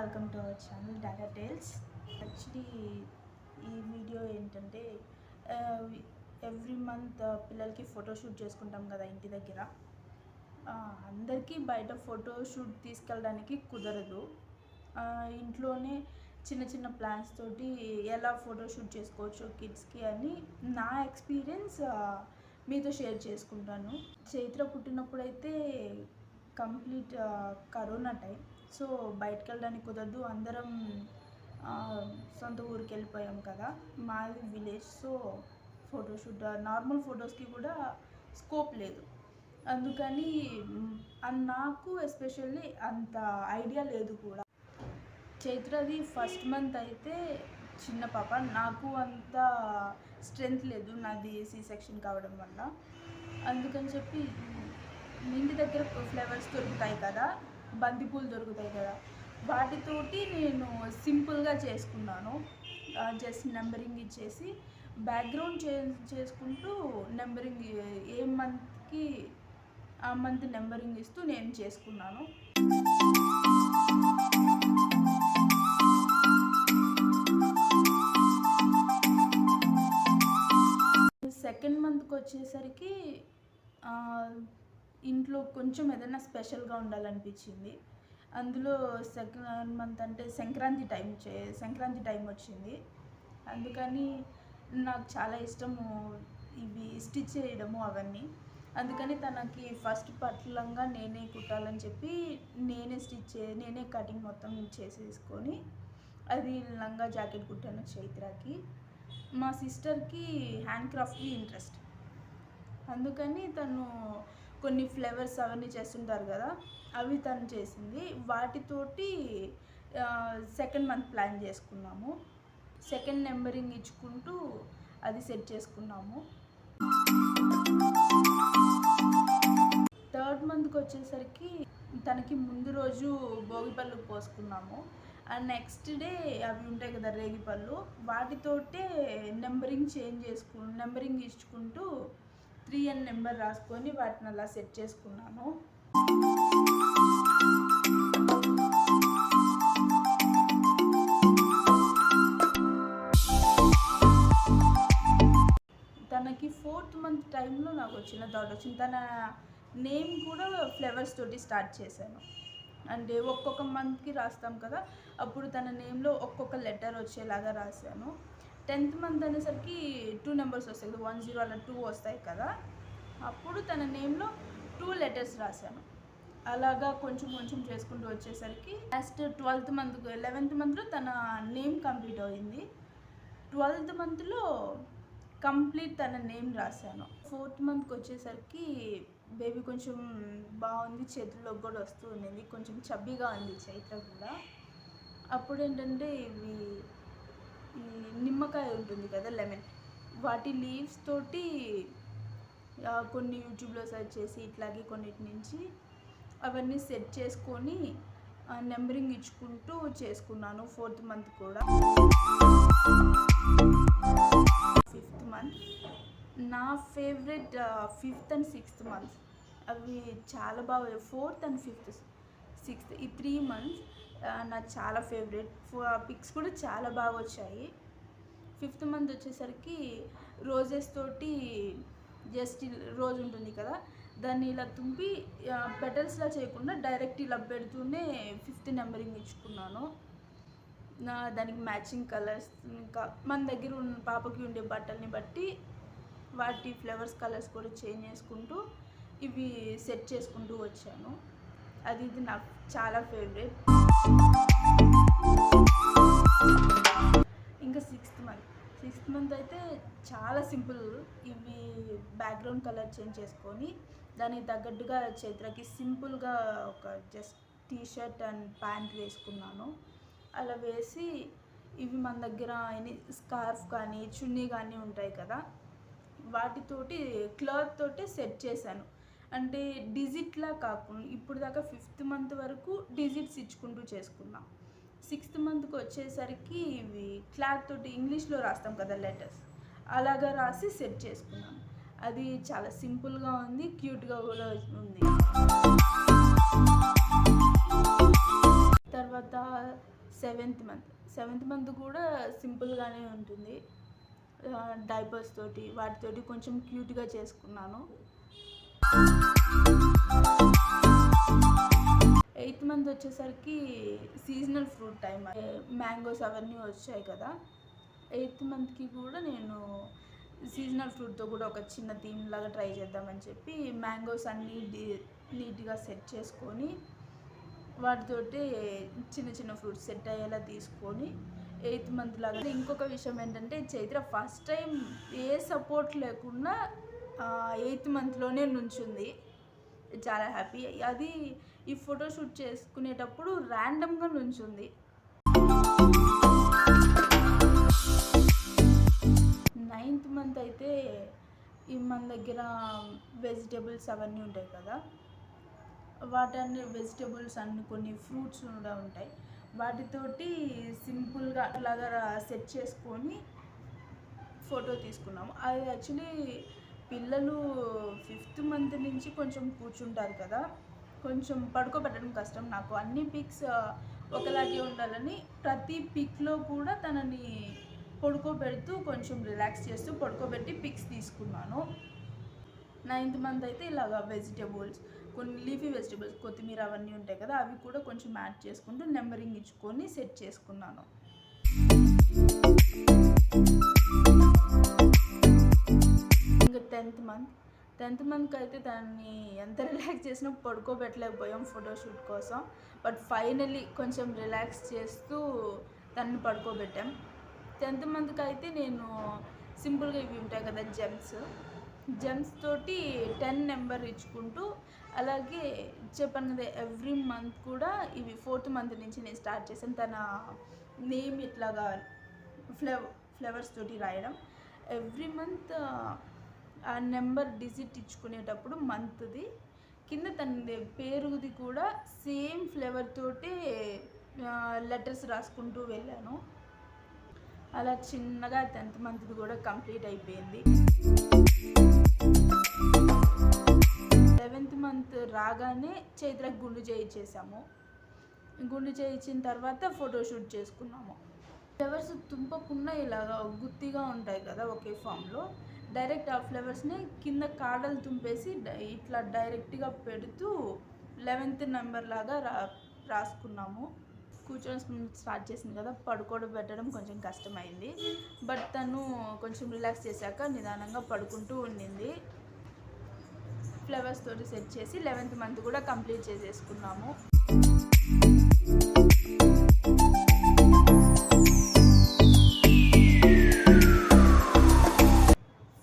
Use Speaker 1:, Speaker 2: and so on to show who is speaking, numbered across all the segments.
Speaker 1: Welcome to our channel Data Tales. Actually ఈ video ఏంటంటే every month పిల్లలకి photoshoot చేసుకుంటాం కదా ఇంటి దగ్గర. అందరికీ బయట ఫోటోషూట్ తీసుకెళ్ళడానికి కుదరదు. ఇంట్లోనే చిన్న చిన్న ప్లాన్స్ తోటి ఎలా ఫోటోషూట్ చేసుకోవచ్చు కిడ్స్కి అని నా ఎక్స్పీరియన్స్ మీతో షేర్ చేసుకుంటాను. చైత్ర పుట్టినప్పుడైతే కంప్లీట్ కరోనా టైం, సో బయటకు వెళ్ళడానికి కుదరదు. అందరం సొంత ఊరికి వెళ్ళిపోయాం కదా, మాది విలేజ్. సో ఫోటోషూట్ నార్మల్ ఫొటోస్కి కూడా స్కోప్ లేదు. అందుకని నాకు ఎస్పెషల్లీ అంత ఐడియా లేదు కూడా. చైత్రది ఫస్ట్ మంత్ అయితే చిన్న పాప, నాకు అంత స్ట్రెంగ్త్ లేదు, నాది సి సెక్షన్ కావడం వల్ల. అందుకని చెప్పి ఇంటి దగ్గర ఫ్లవర్స్ దొరుకుతాయి కదా, బంతిపూలు దొరుకుతాయి కదా, వాటితోటి నేను సింపుల్గా చేసుకున్నాను. జస్ట్ నెంబరింగ్ ఇచ్చేసి బ్యాక్గ్రౌండ్ చేసుకుంటూ నెంబరింగ్ ఏ మంత్కి ఆ మంత్ నెంబరింగ్ ఇస్తూ నేను చేసుకున్నాను. సెకండ్ మంత్కి వచ్చేసరికి ఇంట్లో కొంచెం ఏదైనా స్పెషల్గా ఉండాలనిపించింది. అందులో సెకండ్ మంత్ అంటే సంక్రాంతి టైం వచ్చింది. అందుకని నాకు చాలా ఇష్టము ఇవి స్టిచ్ చేయడము అవన్నీ. అందుకని తనకి ఫస్ట్ పట్లంగా నేనే కుట్టాలని చెప్పి నేనే కటింగ్ మొత్తం చేసేసుకొని అది లంగా జాకెట్ కుట్టాను చైత్రకి. మా సిస్టర్కి హ్యాండ్ క్రాఫ్ట్కి ఇంట్రెస్ట్, అందుకని తను కొన్ని ఫ్లవర్స్ అవన్నీ చేస్తుంటారు కదా, అవి తను చేసింది. వాటితోటి సెకండ్ మంత్ ప్లాన్ చేసుకున్నాము. సెకండ్ నెంబరింగ్ ఇచ్చుకుంటూ అది సెట్ చేసుకున్నాము. థర్డ్ మంత్కి వచ్చేసరికి తనకి ముందు రోజు భోగిపళ్ళు పోసుకున్నాము. అండ్ నెక్స్ట్ డే అవి ఉంటాయి కదా రేగిపళ్ళు, వాటితోటే నెంబరింగ్ ఇచ్చుకుంటూ 3 అని నెంబర్ రాసుకొని వాటిని అలా సెట్ చేసుకున్నాను. తనకి 4th మంత్ టైంలో నాకు వచ్చిన థాట్ వచ్చింది. తన నేమ్ కూడా ఫ్లవర్స్ తోటి స్టార్ట్ చేశాను. అంటే ఒక్కొక్క మంత్కి రాస్తాం కదా, అప్పుడు తన నేమ్లో ఒక్కొక్క లెటర్ వచ్చేలాగా రాశాను. 10th మంత్ అనేసరికి 2 నెంబర్స్ వస్తాయి కదా, 1 0 అలా 2 వస్తాయి కదా, అప్పుడు తన నేమ్లో 2 లెటర్స్ రాశాను. అలాగా కొంచెం కొంచెం చేసుకుంటూ వచ్చేసరికి లాస్ట్ 11th మంత్లో తన నేమ్ కంప్లీట్ అయింది. 12th మంత్లో కంప్లీట్ తన నేమ్ రాశాను. 4th మంత్కి వచ్చేసరికి బేబీ కొంచెం బాగుంది, చేతుల్లోకి కూడా వస్తూ ఉన్నింది, కొంచెం చబ్బీగా ఉంది చైత్ర కూడా. అప్పుడు ఏంటంటే ఈ నిమ్మకాయ ఉంటుంది కదా, లెమన్, వాటి లీవ్స్ తోటి కొన్ని యూట్యూబ్లో సెర్చ్ చేసి ఇట్లాగే కొన్నిటి నుంచి అవన్నీ సెట్ చేసుకొని నెంబరింగ్ ఇచ్చుకుంటూ చేసుకున్నాను. 4th మంత్ కూడా. 5th మంత్ నా favourite. 5th and 6th months అవి చాలా బాగా. 4th and 5th 6th ఈ 3 మంత్స్ నాకు చాలా ఫేవరెట్. పిక్స్ కూడా చాలా బాగా వచ్చాయి. 5th మంత్ వచ్చేసరికి రోజెస్ తోటి జస్ట్ రోజ్ ఉంటుంది కదా, దాన్ని ఇలా తుంపి పెటల్స్లా చేయకుండా డైరెక్ట్ ఇలా పెడుతూనే 5th నెంబరింగ్ ఇచ్చుకున్నాను. దానికి మ్యాచింగ్ కలర్స్, ఇంకా మన దగ్గర ఉన్న పాపకి ఉండే బట్టల్ని బట్టి వాటి ఫ్లవర్స్ కలర్స్ కూడా చేంజ్ చేసుకుంటూ ఇవి సెట్ చేసుకుంటూ వచ్చాను. ఇది నాకు చాలా ఫేవరెట్. ఇంకా 6th మంత్ అయితే చాలా సింపుల్. ఇవి బ్యాక్గ్రౌండ్ కలర్ చేంజ్ చేసుకొని దానికి తగ్గట్టుగా చైత్రకి సింపుల్గా ఒక జస్ట్ టీషర్ట్ అండ్ ప్యాంట్ వేసుకున్నాను. అలా వేసి ఇవి మన దగ్గర స్కార్ఫ్ కానీ చున్నీ కానీ ఉంటాయి కదా, వాటితోటి క్లాత్ తోటి సెట్ చేశాను. అంటే డిజిట్లా కాకుండా ఇప్పుడు దాకా 5th మంత్ వరకు డిజిట్స్ ఇచ్చుకుంటూ చేసుకున్నాం. 6th మంత్కి వచ్చేసరికి ఇవి క్లాత్ తోటి ఇంగ్లీష్లో రాస్తాం కదా లెటర్స్, అలాగా రాసి సెట్ చేసుకున్నాను. అది చాలా సింపుల్గా ఉంది, క్యూట్గా కూడా ఉంది. తర్వాత సెవెంత్ మంత్ కూడా సింపుల్గానే ఉంటుంది. డైపర్స్ తోటి వాటితోటి కొంచెం క్యూట్గా చేసుకున్నాను. 8th మంత్ వచ్చేసరికి సీజనల్ ఫ్రూట్ టైం, మ్యాంగోస్ అవన్నీ వచ్చాయి కదా. 8th మంత్కి కూడా నేను సీజనల్ ఫ్రూట్తో కూడా ఒక చిన్న థీమ్ లాగా ట్రై చేద్దామని చెప్పి మ్యాంగోస్ అన్నీ నీట్గా సెట్ చేసుకొని వాటితోటి చిన్న చిన్న ఫ్రూట్స్ సెట్ అయ్యేలా తీసుకొని 8th మంత్ లాగా. ఇంకొక విషయం ఏంటంటే చైత్ర ఫస్ట్ టైం ఏ సపోర్ట్ లేకుండా 8th మంత్లోనే నుంచుంది. చాలా హ్యాపీ. అది ఈ ఫోటోషూట్ చేసుకునేటప్పుడు ర్యాండమ్గా నుంచుంది. 9th మంత్ అయితే మన దగ్గర వెజిటేబుల్స్ అవన్నీ ఉంటాయి కదా, వాటన్ని వెజిటేబుల్స్ అన్ని కొన్ని ఫ్రూట్స్ కూడా ఉంటాయి, వాటితోటి సింపుల్గా అలాగా సెట్ చేసుకొని ఫోటో తీసుకున్నాము. అది యాక్చువల్లీ పిల్లలు 5th మంత్ నుంచి కొంచెం కూర్చుంటారు కదా, కొంచెం పడుకోబెట్టడం కష్టం. నాకు అన్ని పిక్స్ ఒకలాగే ఉండాలని ప్రతి పిక్లో కూడా తనని పడుకోబెడుతూ కొంచెం రిలాక్స్ చేస్తూ పడుకోబెట్టి పిక్స్ తీసుకున్నాను. 9th మంత్ అయితే ఇలాగా వెజిటేబుల్స్, కొన్ని లీఫీ వెజిటేబుల్స్, కొత్తిమీర అవన్నీ ఉంటాయి కదా, అవి కూడా కొంచెం యాడ్ చేసుకుంటూ నెంబరింగ్ ఇచ్చుకొని సెట్ చేసుకున్నాను. ఇంకా 10th మంత్కి అయితే దాన్ని ఎంత రిలాక్స్ చేసినా పడుకోబెట్టలేకపోయాం ఫోటోషూట్ కోసం. బట్ ఫైనల్లీ కొంచెం రిలాక్స్ చేస్తూ దాన్ని పడుకోబెట్టాం. 10th మంత్కి అయితే నేను సింపుల్గా ఇవి ఉంటాయి కదా జెమ్స్ తోటి 10 నెంబర్ ఇచ్చుకుంటూ, అలాగే చెప్పాను కదా ఎవ్రీ మంత్ కూడా ఇవి 4th మంత్ నుంచి నేను స్టార్ట్ చేశాను. తన నేమ్ ఇట్లాగా ఫ్లవర్స్ తోటి రాయడం. ఎవ్రీ మంత్ ఆ నెంబర్ డిజిట్ ఇచ్చుకునేటప్పుడు మంత్ది కింద తన పేరుది కూడా సేమ్ ఫ్లేవర్ తోటి లెటర్స్ రాసుకుంటూ వెళ్ళాను. అలా చిన్నగా 10th మంత్ది కూడా కంప్లీట్ అయిపోయింది. 11th మంత్ రాగానే చైత్రకు గుండు చేయించేసాము. గుండు చేయించిన తర్వాత ఫోటోషూట్ చేసుకున్నాము. ఫ్లవర్స్ తుంపకుండా ఇలాగా గుత్తిగా ఉంటాయి కదా ఒకే ఫామ్లో, డైరెక్ట్ ఆ ఫ్లవర్స్ని కింద కాడలు తుంపేసి ఇట్లా డైరెక్ట్గా పెడుతూ 11th నెంబర్ లాగా రాసుకున్నాము. కూర్చొని స్టార్ట్ చేసింది కదా, పడుకోవడం పెట్టడం కొంచెం కష్టమైంది. బట్ తను కొంచెం రిలాక్స్ చేశాక నిదానంగా పడుకుంటూ ఉండింది. ఫ్లవర్స్ తోటి సెట్ చేసి 11th మంత్ కూడా కంప్లీట్ చేసేసుకున్నాము.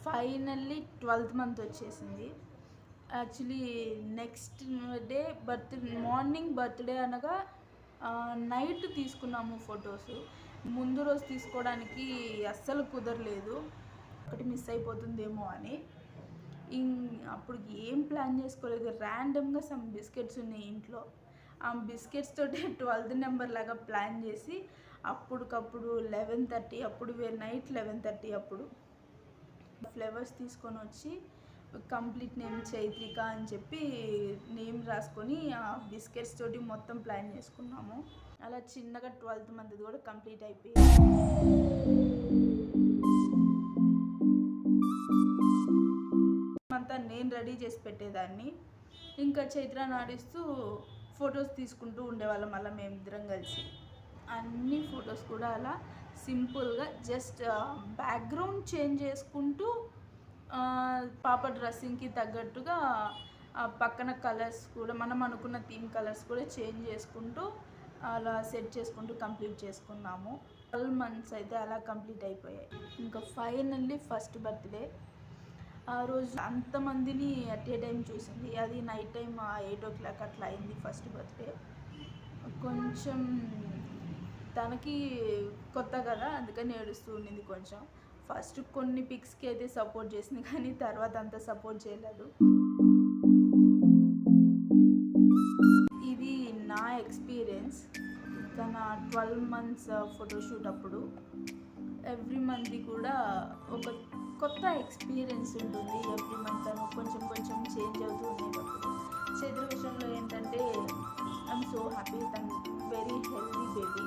Speaker 1: ఫైనల్లీ 12th మంత్ వచ్చేసింది. Actually next day morning birthday అనగా నైట్ తీసుకున్నాము ఫొటోస్. ముందు రోజు తీసుకోవడానికి అస్సలు కుదరలేదు, ఒకటి మిస్ అయిపోతుందేమో అని. అప్పుడు ఏం ప్లాన్ చేసుకోలేదు, ర్యాండమ్గా సమ్ బిస్కెట్స్ ఉన్నాయి ఇంట్లో, ఆ బిస్కెట్స్ తోటి 12th నెంబర్ లాగా ప్లాన్ చేసి అప్పటికప్పుడు 11:30 అప్పుడు నైట్ 11:30 అప్పుడు ఫ్లేవర్స్ తీసుకొని వచ్చి కంప్లీట్ నేమ్ చైత్రిక అని చెప్పి నేమ్ రాసుకొని ఆ బిస్కెట్స్ తోటి మొత్తం ప్లాన్ చేసుకున్నాము. అలా చిన్నగా 12th మంత్ కూడా కంప్లీట్ అయిపోయింది. అంతా నేను రెడీ చేసి పెట్టేదాన్ని, ఇంకా చైత్రాన్ని ఆడిస్తూ ఫొటోస్ తీసుకుంటూ ఉండేవాళ్ళం అలా మేమిద్దరం కలిసి. అన్ని ఫొటోస్ కూడా అలా సింపుల్గా జస్ట్ బ్యాక్గ్రౌండ్ చేంజ్ చేసుకుంటూ పాప డ్రెస్సింగ్కి తగ్గట్టుగా పక్కన కలర్స్ కూడా మనం అనుకున్న థీమ్ కలర్స్ కూడా చేంజ్ చేసుకుంటూ అలా సెట్ చేసుకుంటూ కంప్లీట్ చేసుకున్నాము. 12 మంత్స్ అయితే అలా కంప్లీట్ అయిపోయాయి. ఇంకా ఫైనల్లీ ఫస్ట్ బర్త్డే ఆ రోజు అంతమందిని అట్ ఏ టైం చూసింది. అది నైట్ టైం 8 o'clock అట్లా అయింది ఫస్ట్ బర్త్డే. కొంచెం తనకి కొత్త కదా, అందుకని ఏడుస్తూ ఉండింది కొంచెం. ఫస్ట్ కొన్ని పిక్స్కి అయితే సపోర్ట్ చేసింది, కానీ తర్వాత అంత సపోర్ట్ చేయలేదు. ఇది నా ఎక్స్పీరియన్స్ తన 12 months ఫోటోషూట్ అప్పుడు. ఎవ్రీ మంత్ది కూడా ఒక కొత్త ఎక్స్పీరియన్స్ ఉంటుంది. ఎవ్రీ మంత్ తను కొంచెం కొంచెం చేంజ్ అవుతూ ఉండేటప్పుడు. చైత్ర విషయంలో ఏంటంటే ఐఎమ్ సో హ్యాపీ, తను very healthy baby.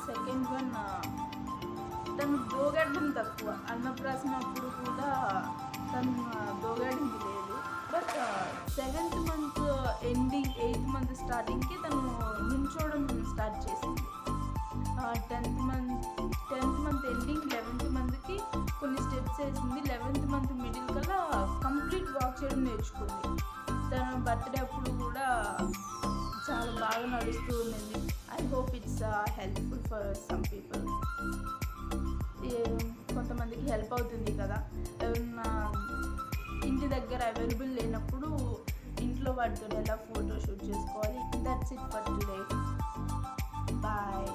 Speaker 1: Second one తను దోగాడడం తక్కువ. అన్నప్రాసన అప్పుడు కూడా తను దోగాడింది లేదు. But 7th month ending 8th month స్టార్టింగ్కి తను నిల్చోవడం స్టార్ట్ చేసింది. 10th మంత్ ఎండింగ్ 11th మంత్కి కొన్ని స్టెప్స్ వేసింది. 11th మంత్ మిడిల్ కల్లా కంప్లీట్ వాక్ చేయడం నేర్చుకుంది. తన బర్త్డే అప్పుడు కూడా చాలా బాగా నడుస్తూ ఉండింది. I hope it's helpful for some people. కొంతమందికి హెల్ప్ అవుతుంది కదా. ఎవరన్నా ఇంటి దగ్గర అవైలబుల్ లేనప్పుడు ఇంట్లో వాటితో ఎలా ఫోటో షూట్ చేసుకోవాలి. That's it for today. Bye.